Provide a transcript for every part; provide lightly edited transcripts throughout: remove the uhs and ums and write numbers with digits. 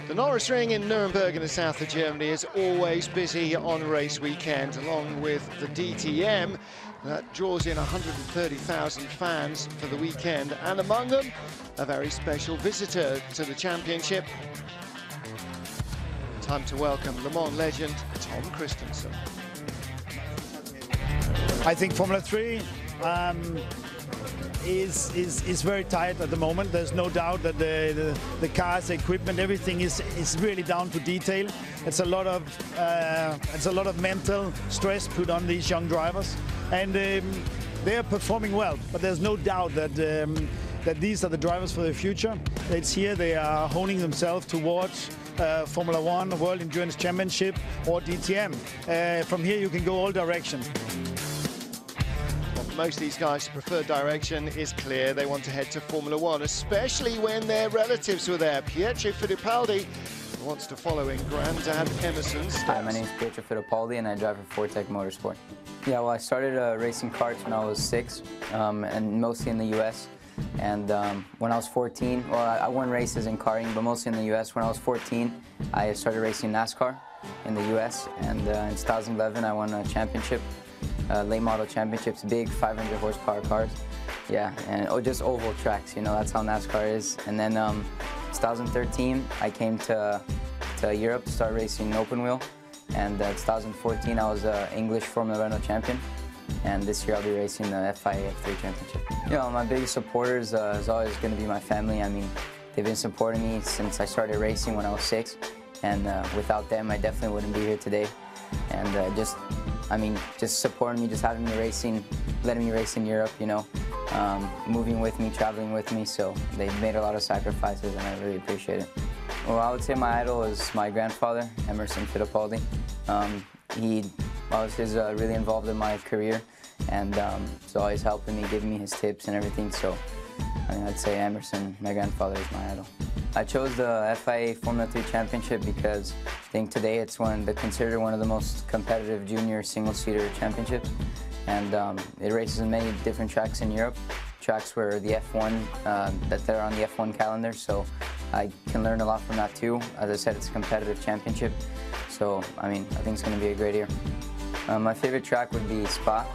The Norisring in Nuremberg in the south of Germany is always busy on race weekend, along with the DTM. That draws in 130,000 fans for the weekend, and among them, a very special visitor to the championship. Time to welcome Le Mans legend Tom Christensen. I think Formula 3 is very tight at the moment. There's no doubt that the cars, the equipment, everything is really down to detail. It's a lot of mental stress put on these young drivers, and they are performing well. But there's no doubt that that these are the drivers for the future. It's here they are honing themselves towards Formula 1, World Endurance Championship, or DTM. From here you can go all directions. Most of these guys' preferred direction is clear. They want to head to Formula 1, especially when their relatives were there. Pietro Fittipaldi wants to follow in Grandad Emerson's steps. Hi, my name is Pietro Fittipaldi and I drive for Fortec Motorsport. Yeah, well, I started racing karts when I was 6, and mostly in the US. And when I was 14, well, I won races in karting, but mostly in the US. When I was 14, I started racing NASCAR in the US, and in 2011 I won a championship. Late model championships, big 500 horsepower cars, yeah, and just oval tracks, you know, that's how NASCAR is. And then 2013 I came to Europe to start racing open wheel, and 2014 I was English Formula Renault champion, and this year I'll be racing the FIA F3 championship. You know, my biggest supporters is always going to be my family. I mean, they've been supporting me since I started racing when I was 6, and without them I definitely wouldn't be here today. And just supporting me, just having me racing, letting me race in Europe, you know, moving with me, traveling with me. So they've made a lot of sacrifices, and I really appreciate it. Well, I would say my idol is my grandfather, Emerson Fittipaldi. He was really involved in my career, and he's always helping me, giving me his tips and everything. So I mean, I'd say Emerson, my grandfather, is my idol. I chose the FIA Formula 3 Championship because I think today it's considered one of the most competitive junior single-seater championships, and it races in many different tracks in Europe, tracks where the F1 that are on the F1 calendar. So I can learn a lot from that too. As I said, it's a competitive championship, so I mean, I think it's going to be a great year. My favorite track would be Spa,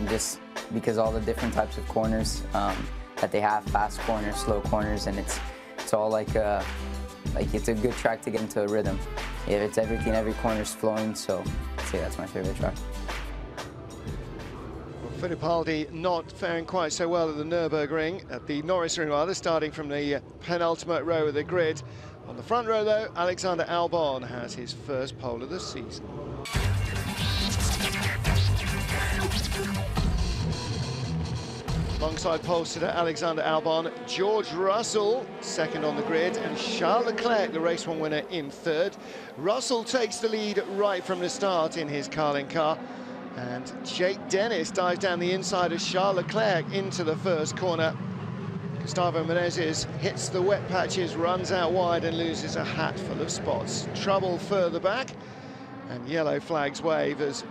just because all the different types of corners that they have, fast corners, slow corners, and it's all like it's a good track to get into a rhythm. Yeah, it's everything, every corner's flowing, so I'd say that's my favorite track. Well, Fittipaldi not faring quite so well at the Nürburgring, at the Norisring rather, starting from the penultimate row of the grid. On the front row though, Alexander Albon has his first pole of the season. Alongside pole sitter Alexander Albon, George Russell second on the grid, and Charles Leclerc, the race one winner, in third. Russell takes the lead right from the start in his Carlin car, and Jake Dennis dives down the inside of Charles Leclerc into the first corner. Gustavo Menezes hits the wet patches, runs out wide and loses a hatful of spots. Trouble further back, and yellow flags wave as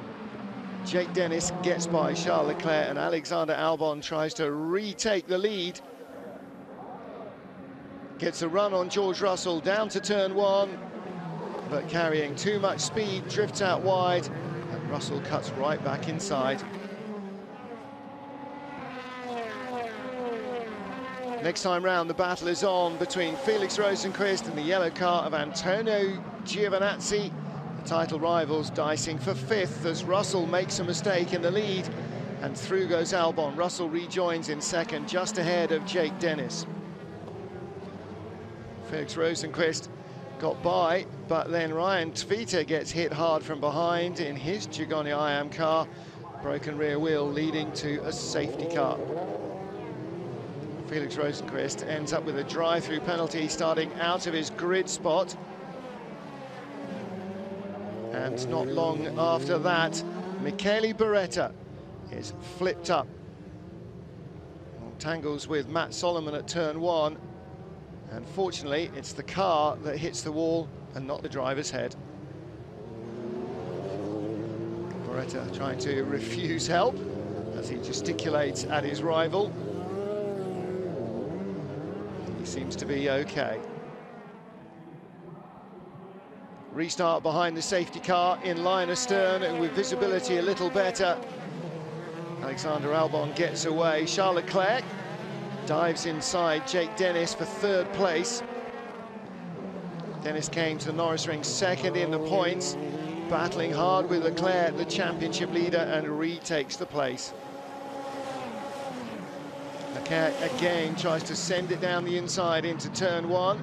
Jake Dennis gets by Charles Leclerc, and Alexander Albon tries to retake the lead. Gets a run on George Russell down to turn 1, but carrying too much speed, drifts out wide, and Russell cuts right back inside. Next time round, the battle is on between Felix Rosenqvist and the yellow car of Antonio Giovinazzi. The title rivals dicing for 5th as Russell makes a mistake in the lead, and through goes Albon. Russell rejoins in 2nd, just ahead of Jake Dennis. Felix Rosenqvist got by, but then Ryan Tvita gets hit hard from behind in his Gigoni IAM car. Broken rear wheel leading to a safety car. Felix Rosenqvist ends up with a drive-through penalty starting out of his grid spot. And not long after that, Michele Beretta is flipped up. Tangles with Matt Solomon at turn 1. And fortunately, it's the car that hits the wall and not the driver's head. Beretta trying to refuse help as he gesticulates at his rival. He seems to be okay. Restart behind the safety car, in line astern, and with visibility a little better. Alexander Albon gets away. Charles Leclerc dives inside Jake Dennis for third place. Dennis came to the Norisring second in the points, battling hard with Leclerc, the championship leader, and retakes the place. Leclerc again tries to send it down the inside into turn one.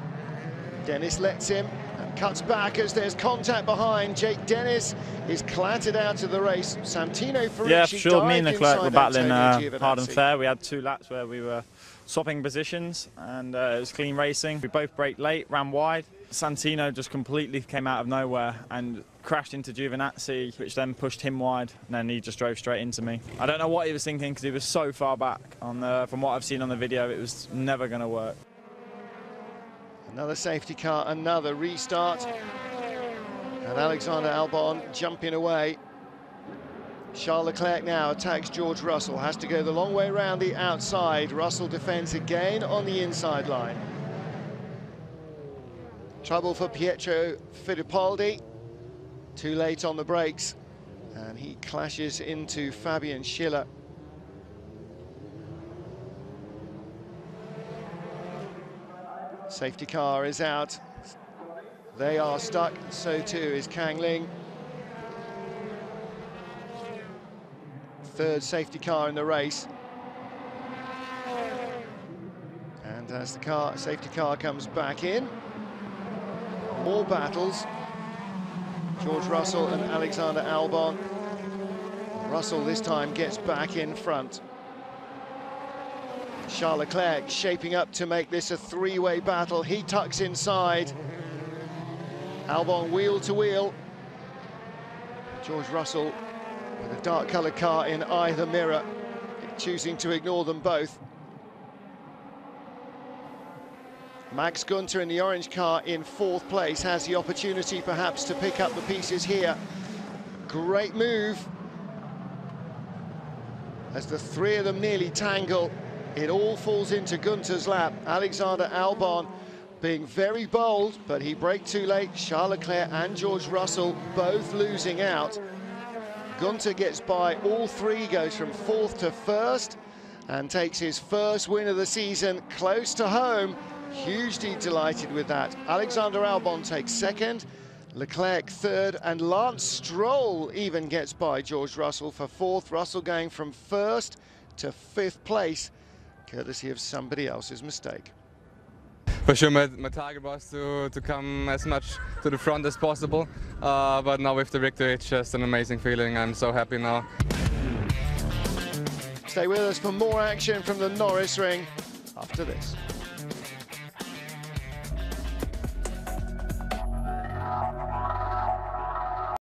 Dennis lets him and cuts back as there's contact behind. Jake Dennis is clattered out of the race. Santino Ferrucci, yeah, for sure, me and Leclerc were battling hard and Giovinazzi. fair. We had two laps where we were swapping positions, and it was clean racing. We both braked late, ran wide. Santino just completely came out of nowhere and crashed into Giovinazzi, which then pushed him wide, and then he just drove straight into me. I don't know what he was thinking because he was so far back. From what I've seen on the video, it was never going to work. Another safety car, another restart. And Alexander Albon jumping away. Charles Leclerc now attacks George Russell, has to go the long way around the outside. Russell defends again on the inside line. Trouble for Pietro Fittipaldi, too late on the brakes, and he clashes into Fabian Schiller. Safety car is out. They are stuck, so too is Kang Ling. Third safety car in the race. And as the safety car comes back in, more battles. George Russell and Alexander Albon. Russell this time gets back in front. Charles Leclerc shaping up to make this a three-way battle. He tucks inside. Albon wheel to wheel. George Russell with a dark-coloured car in either mirror, choosing to ignore them both. Max Günther in the orange car in fourth place has the opportunity perhaps to pick up the pieces here. Great move. As the three of them nearly tangle, it all falls into Günther's lap. Alexander Albon being very bold, but he braked too late. Charles Leclerc and George Russell both losing out. Günther gets by all three, goes from fourth to first, and takes his first win of the season close to home. Hugely delighted with that. Alexander Albon takes second, Leclerc third, and Lance Stroll even gets by George Russell for fourth. Russell going from first to fifth place, courtesy of somebody else's mistake. For sure, my target was to come as much to the front as possible, but now with the victory, it's just an amazing feeling. I'm so happy now. Stay with us for more action from the Norisring after this.